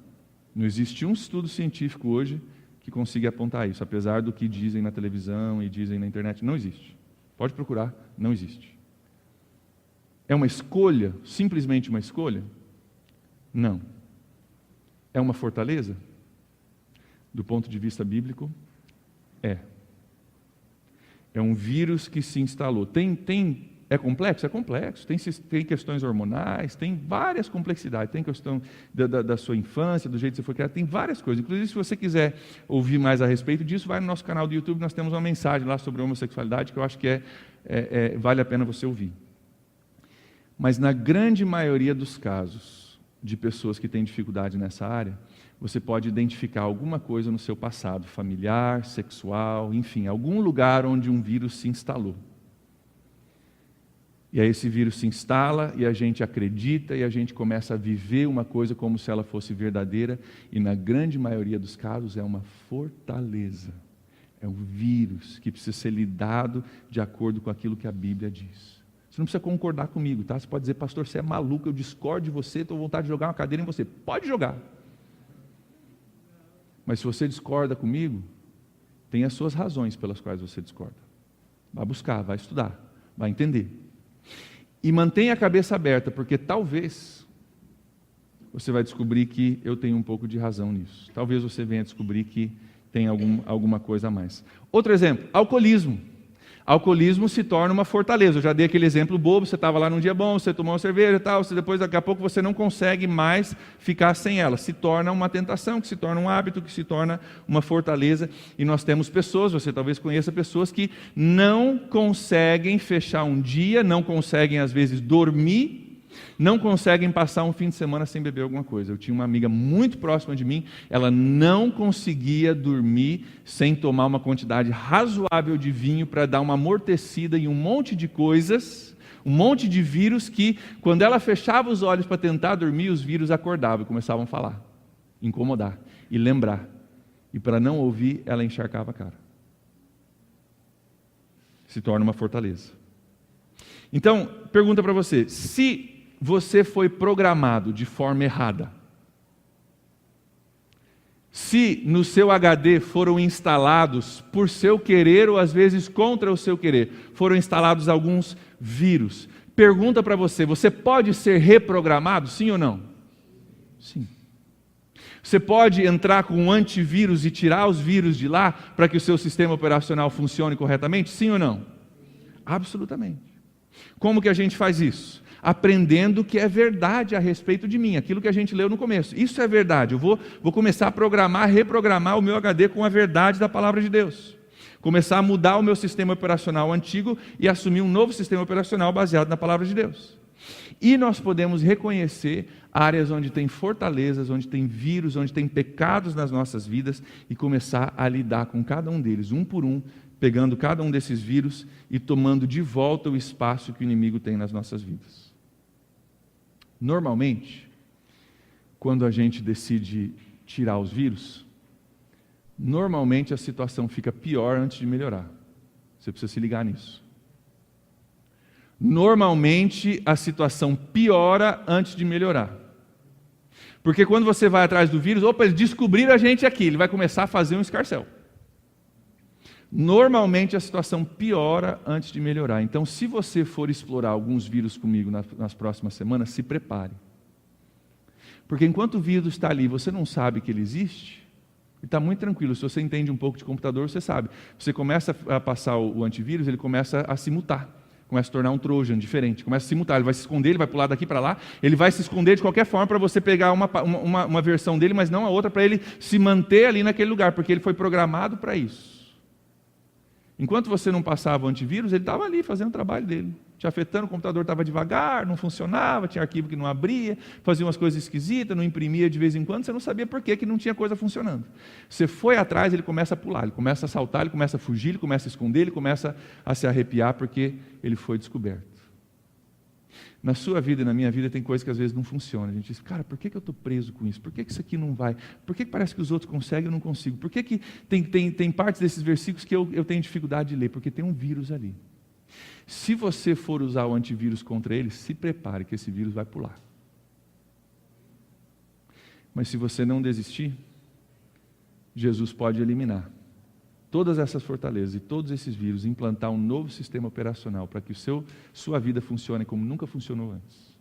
Não existe um estudo científico hoje que consiga apontar isso, apesar do que dizem na televisão e dizem na internet. Não existe. Pode procurar, não existe. É uma escolha? Simplesmente uma escolha? Não. É uma fortaleza? Do ponto de vista bíblico, é. É um vírus que se instalou. É complexo? É complexo. Tem questões hormonais, tem várias complexidades. Tem questão da sua infância, do jeito que você foi criado, tem várias coisas. Inclusive, se você quiser ouvir mais a respeito disso, vai no nosso canal do YouTube, nós temos uma mensagem lá sobre homossexualidade que eu acho que vale a pena você ouvir. Mas na grande maioria dos casos de pessoas que têm dificuldade nessa área, você pode identificar alguma coisa no seu passado, familiar, sexual, enfim, algum lugar onde um vírus se instalou. E aí esse vírus se instala e a gente acredita e a gente começa a viver uma coisa como se ela fosse verdadeira e na grande maioria dos casos é uma fortaleza. É um vírus que precisa ser lidado de acordo com aquilo que a Bíblia diz. Você não precisa concordar comigo, tá? Você pode dizer, pastor, você é maluco, eu discordo de você, estou com vontade de jogar uma cadeira em você. Pode jogar. Mas se você discorda comigo, tem as suas razões pelas quais você discorda. Vai buscar, vai estudar, vai entender. E mantenha a cabeça aberta, porque talvez você vai descobrir que eu tenho um pouco de razão nisso. Talvez você venha descobrir que tem alguma coisa a mais. Outro exemplo, alcoolismo. Alcoolismo se torna uma fortaleza. Eu já dei aquele exemplo bobo, você estava lá num dia bom, você tomou uma cerveja e tal, depois daqui a pouco você não consegue mais ficar sem ela. Se torna uma tentação, que se torna um hábito, que se torna uma fortaleza. E nós temos pessoas, você talvez conheça pessoas que não conseguem fechar um dia, não conseguem às vezes dormir, não conseguem passar um fim de semana sem beber alguma coisa. Eu tinha uma amiga muito próxima de mim, ela não conseguia dormir sem tomar uma quantidade razoável de vinho para dar uma amortecida em um monte de coisas, um monte de vírus que, quando ela fechava os olhos para tentar dormir, os vírus acordavam e começavam a falar, incomodar e lembrar. E para não ouvir, ela encharcava a cara. Se torna uma fortaleza. Então, pergunta para você, se você foi programado de forma errada, se no seu HD foram instalados por seu querer ou às vezes contra o seu querer, foram instalados alguns vírus, pergunta para você, você pode ser reprogramado, sim ou não? Sim. Você pode entrar com um antivírus e tirar os vírus de lá para que o seu sistema operacional funcione corretamente, sim ou não? Absolutamente. Como que a gente faz isso? Aprendendo o que é verdade a respeito de mim, aquilo que a gente leu no começo. Isso é verdade, eu vou começar a programar, reprogramar o meu HD com a verdade da palavra de Deus. Começar a mudar o meu sistema operacional antigo e assumir um novo sistema operacional baseado na palavra de Deus. E nós podemos reconhecer áreas onde tem fortalezas, onde tem vírus, onde tem pecados nas nossas vidas e começar a lidar com cada um deles, um por um, pegando cada um desses vírus e tomando de volta o espaço que o inimigo tem nas nossas vidas. Normalmente, quando a gente decide tirar os vírus, normalmente a situação fica pior antes de melhorar. Você precisa se ligar nisso. Normalmente a situação piora antes de melhorar. Porque quando você vai atrás do vírus, eles descobriram a gente aqui, ele vai começar a fazer um escarcéu. Normalmente a situação piora antes de melhorar. Então, se você for explorar alguns vírus comigo nas próximas semanas, se prepare. Porque enquanto o vírus está ali, você não sabe que ele existe, e está muito tranquilo. Se você entende um pouco de computador, você sabe. Você começa a passar o antivírus, ele começa a se mutar. Começa a tornar um Trojan diferente, começa a se mutar, ele vai se esconder, ele vai pular daqui para lá, ele vai se esconder de qualquer forma para você pegar uma versão dele, mas não a outra, para ele se manter ali naquele lugar, porque ele foi programado para isso. Enquanto você não passava o antivírus, ele estava ali fazendo o trabalho dele, te afetando, o computador estava devagar, não funcionava, tinha arquivo que não abria, fazia umas coisas esquisitas, não imprimia de vez em quando, você não sabia por que não tinha coisa funcionando. Você foi atrás, ele começa a pular, ele começa a saltar, ele começa a fugir, ele começa a esconder, ele começa a se arrepiar porque ele foi descoberto. Na sua vida e na minha vida tem coisas que às vezes não funcionam. A gente diz, cara, por que eu estou preso com isso? Por que isso aqui não vai? Por que parece que os outros conseguem e eu não consigo? Por que tem partes desses versículos que eu tenho dificuldade de ler? Porque tem um vírus ali. Se você for usar o antivírus contra ele, se prepare que esse vírus vai pular. Mas se você não desistir, Jesus pode eliminar todas essas fortalezas e todos esses vírus, implantar um novo sistema operacional para que sua vida funcione como nunca funcionou antes.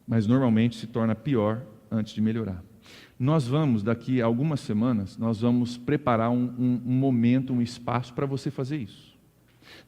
Mas normalmente se torna pior antes de melhorar. Nós vamos, daqui a algumas semanas, nós vamos preparar um momento, um espaço para você fazer isso.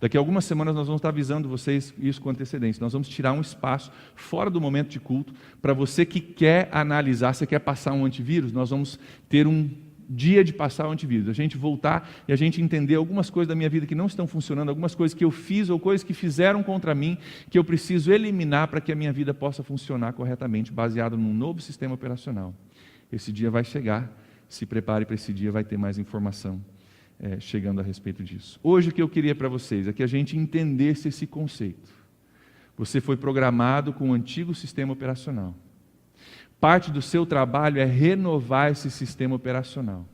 Daqui a algumas semanas nós vamos estar avisando vocês isso com antecedência. Nós vamos tirar um espaço fora do momento de culto para você que quer analisar, você quer passar um antivírus, nós vamos ter um dia de passar o antivírus, a gente voltar e a gente entender algumas coisas da minha vida que não estão funcionando, algumas coisas que eu fiz ou coisas que fizeram contra mim, que eu preciso eliminar para que a minha vida possa funcionar corretamente, baseado num novo sistema operacional. Esse dia vai chegar, se prepare para esse dia, vai ter mais informação chegando a respeito disso. Hoje o que eu queria para vocês é que a gente entendesse esse conceito. Você foi programado com o antigo sistema operacional. Parte do seu trabalho é renovar esse sistema operacional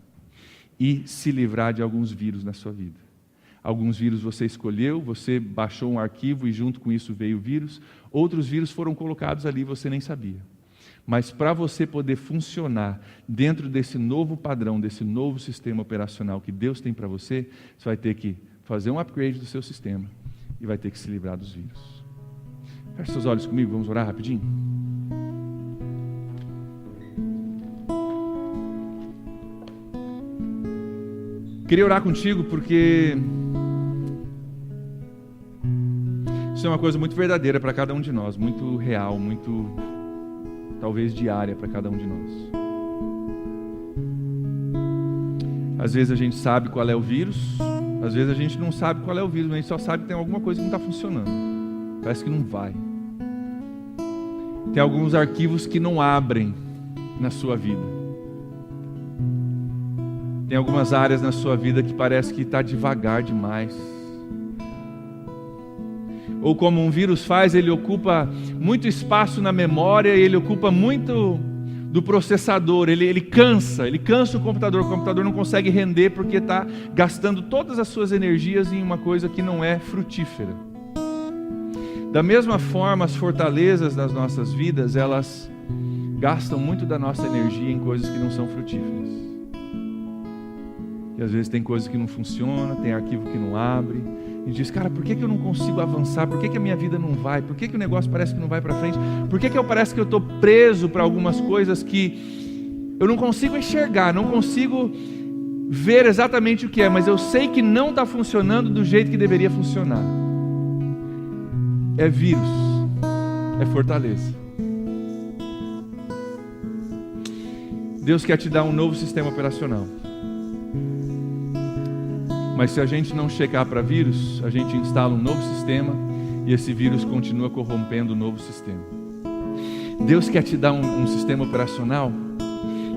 e se livrar de alguns vírus na sua vida. Alguns vírus você escolheu, você baixou um arquivo e junto com isso veio o vírus. Outros vírus foram colocados ali e você nem sabia. Mas para você poder funcionar dentro desse novo padrão, desse novo sistema operacional que Deus tem para você, você vai ter que fazer um upgrade do seu sistema e vai ter que se livrar dos vírus. Feche seus olhos comigo, vamos orar rapidinho? Queria orar contigo porque isso é uma coisa muito verdadeira para cada um de nós, muito real, muito, talvez, diária para cada um de nós. Às vezes a gente sabe qual é o vírus, às vezes a gente não sabe qual é o vírus, mas a gente só sabe que tem alguma coisa que não está funcionando. Parece que não vai. Tem alguns arquivos que não abrem na sua vida. Tem algumas áreas na sua vida que parece que está devagar demais. Ou como um vírus faz, ele ocupa muito espaço na memória, ele ocupa muito do processador, ele cansa o computador não consegue render porque está gastando todas as suas energias em uma coisa que não é frutífera. Da mesma forma, as fortalezas das nossas vidas, elas gastam muito da nossa energia em coisas que não são frutíferas. E às vezes tem coisas que não funcionam, tem arquivo que não abre. E diz, cara, por que eu não consigo avançar? Por que a minha vida não vai? Por que o negócio parece que não vai para frente? Por que parece que eu estou preso para algumas coisas que eu não consigo enxergar, não consigo ver exatamente o que é, mas eu sei que não está funcionando do jeito que deveria funcionar. É vírus, é fortaleza. Deus quer te dar um novo sistema operacional. Mas se a gente não checar para vírus, a gente instala um novo sistema e esse vírus continua corrompendo o novo sistema. Deus quer te dar um sistema operacional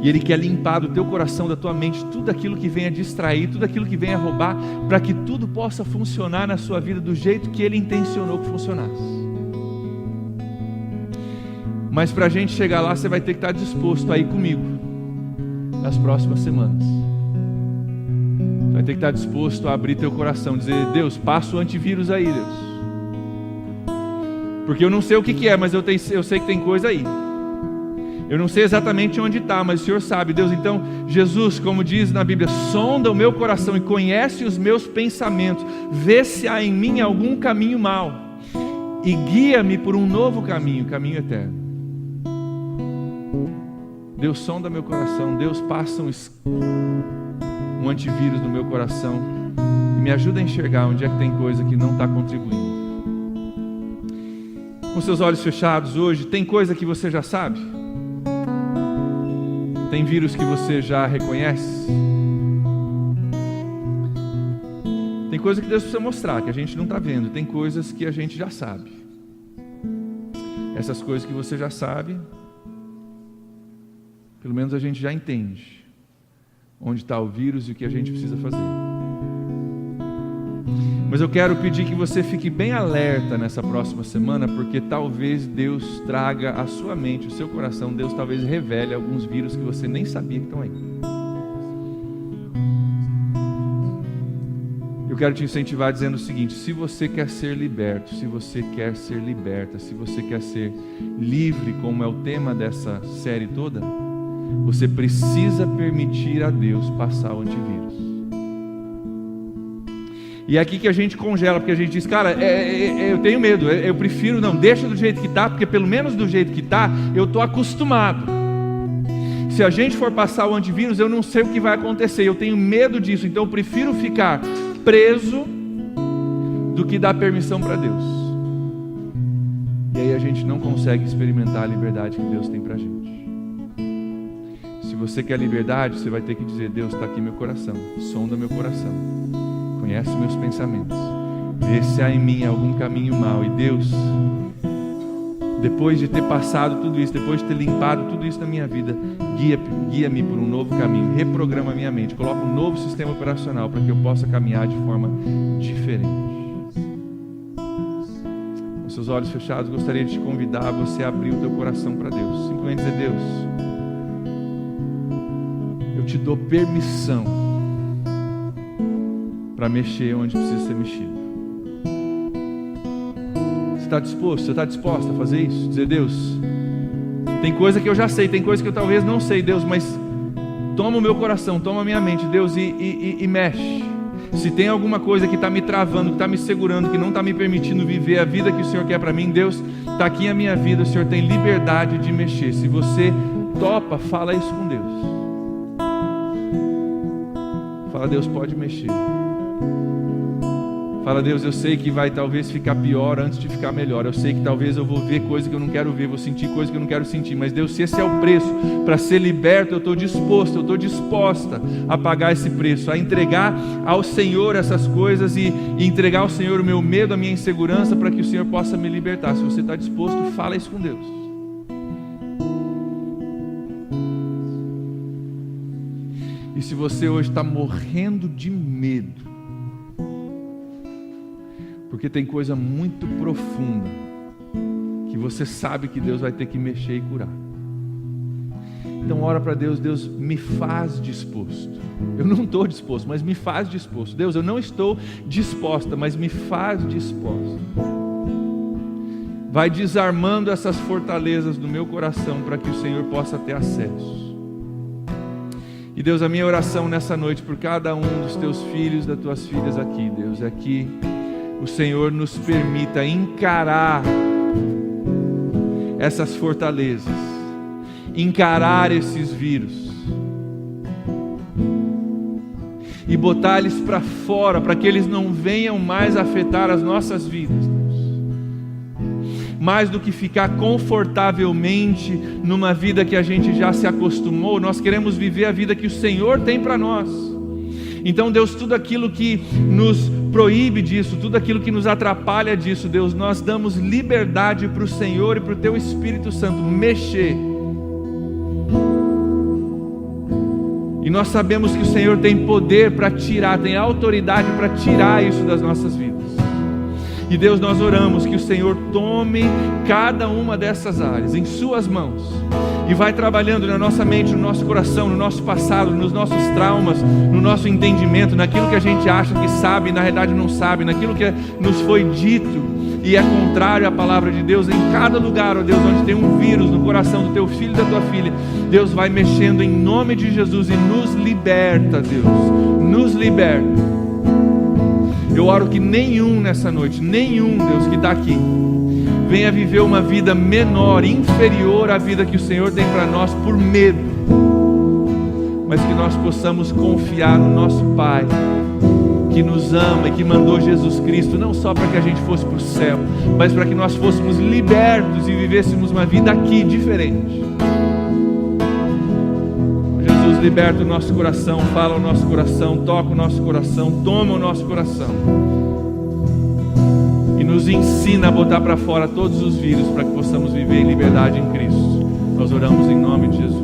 e Ele quer limpar do teu coração, da tua mente, tudo aquilo que venha distrair, tudo aquilo que venha roubar, para que tudo possa funcionar na sua vida do jeito que Ele intencionou que funcionasse. Mas para a gente chegar lá, você vai ter que estar disposto a ir comigo nas próximas semanas. Vai ter que estar disposto a abrir teu coração, dizer, Deus, passa o antivírus aí, Deus. Porque eu não sei o que é, mas eu sei que tem coisa aí. Eu não sei exatamente onde está, mas o Senhor sabe, Deus. Então, Jesus, como diz na Bíblia, sonda o meu coração e conhece os meus pensamentos. Vê se há em mim algum caminho mau e guia-me por um novo caminho, caminho eterno. Deus, sonda meu coração. Deus, passa um antivírus no meu coração e Me ajuda a enxergar onde é que tem coisa que não está contribuindo. Com seus olhos fechados hoje, tem coisa que você já sabe? Tem vírus que você já reconhece? Tem coisa que Deus precisa mostrar, que a gente não está vendo. Tem coisas que a gente já sabe. Essas coisas que você já sabe, pelo menos a gente já entende onde está o vírus e o que a gente precisa fazer. Mas eu quero pedir que você fique bem alerta nessa próxima semana, porque talvez Deus traga à sua mente, o seu coração, Deus talvez revele alguns vírus que você nem sabia que estão aí. Eu quero te incentivar dizendo o seguinte: se você quer ser liberto, se você quer ser liberta, se você quer ser livre, como é o tema dessa série toda, você precisa permitir a Deus passar o antivírus. E é aqui que a gente congela, porque a gente diz, cara, eu tenho medo, eu prefiro, não, deixa do jeito que está, porque pelo menos do jeito que está, eu estou acostumado. Se a gente for passar o antivírus, eu não sei o que vai acontecer, eu tenho medo disso, então eu prefiro ficar preso do que dar permissão para Deus. E aí a gente não consegue experimentar a liberdade que Deus tem para a gente. Se você quer liberdade, você vai ter que dizer, Deus, está aqui meu coração, sonda meu coração, conhece meus pensamentos, vê se há em mim algum caminho mau. E Deus, depois de ter passado tudo isso, depois de ter limpado tudo isso na minha vida, guia-me por um novo caminho, reprograma minha mente, coloca um novo sistema operacional para que eu possa caminhar de forma diferente. Com seus olhos fechados, gostaria de te convidar a você abrir o teu coração para Deus. Simplesmente dizer, Deus, eu te dou permissão para mexer onde precisa ser mexido. Você está disposto? Você está disposta a fazer isso? Dizer, Deus, tem coisa que eu já sei, tem coisa que eu talvez não sei, Deus, mas toma o meu coração, toma a minha mente, Deus, e mexe. Se tem alguma coisa que está me travando, que está me segurando, que não está me permitindo viver a vida que o Senhor quer para mim, Deus, está aqui a minha vida, o Senhor tem liberdade de mexer. Se você topa, fala isso com Deus. Fala, Deus, pode mexer. Fala, Deus, eu sei que vai talvez ficar pior antes de ficar melhor. Eu sei que talvez eu vou ver coisa que eu não quero ver, vou sentir coisa que eu não quero sentir. Mas Deus, se esse é o preço para ser liberto, eu estou disposto, eu estou disposta a pagar esse preço, a entregar ao Senhor essas coisas e entregar ao Senhor o meu medo, a minha insegurança, para que o Senhor possa me libertar. Se você está disposto, fala isso com Deus. E se você hoje está morrendo de medo, porque tem coisa muito profunda que você sabe que Deus vai ter que mexer e curar, então ora para Deus, Deus, me faz disposto. Eu não estou disposto, mas me faz disposto. Deus, eu não estou disposta, mas me faz disposta. Vai desarmando essas fortalezas do meu coração para que o Senhor possa ter acesso. E Deus, a minha oração nessa noite por cada um dos teus filhos, das tuas filhas aqui, Deus, é que o Senhor nos permita encarar essas fortalezas, encarar esses vírus e botar eles para fora, para que eles não venham mais afetar as nossas vidas. Mais do que ficar confortavelmente numa vida que a gente já se acostumou, nós queremos viver a vida que o Senhor tem para nós. Então, Deus, tudo aquilo que nos proíbe disso, tudo aquilo que nos atrapalha disso, Deus, nós damos liberdade para o Senhor e para o Teu Espírito Santo mexer. E nós sabemos que o Senhor tem poder para tirar, tem autoridade para tirar isso das nossas vidas. E Deus, nós oramos que o Senhor tome cada uma dessas áreas em suas mãos e vai trabalhando na nossa mente, no nosso coração, no nosso passado, nos nossos traumas, no nosso entendimento, naquilo que a gente acha que sabe e na realidade não sabe, naquilo que nos foi dito e é contrário à palavra de Deus. Em cada lugar, ó Deus, onde tem um vírus no coração do teu filho e da tua filha, Deus vai mexendo em nome de Jesus e nos liberta, Deus, nos liberta. Eu oro que nenhum nessa noite, nenhum, Deus, que está aqui, venha viver uma vida menor, inferior à vida que o Senhor tem para nós por medo, mas que nós possamos confiar no nosso Pai, que que nos ama e que mandou Jesus Cristo, não só para que a gente fosse para o céu, mas para que nós fôssemos libertos e vivêssemos uma vida aqui diferente. Jesus, liberta o nosso coração, fala o nosso coração, toca o nosso coração, toma o nosso coração e nos ensina a botar para fora todos os vírus para que possamos viver em liberdade em Cristo. Nós oramos em nome de Jesus.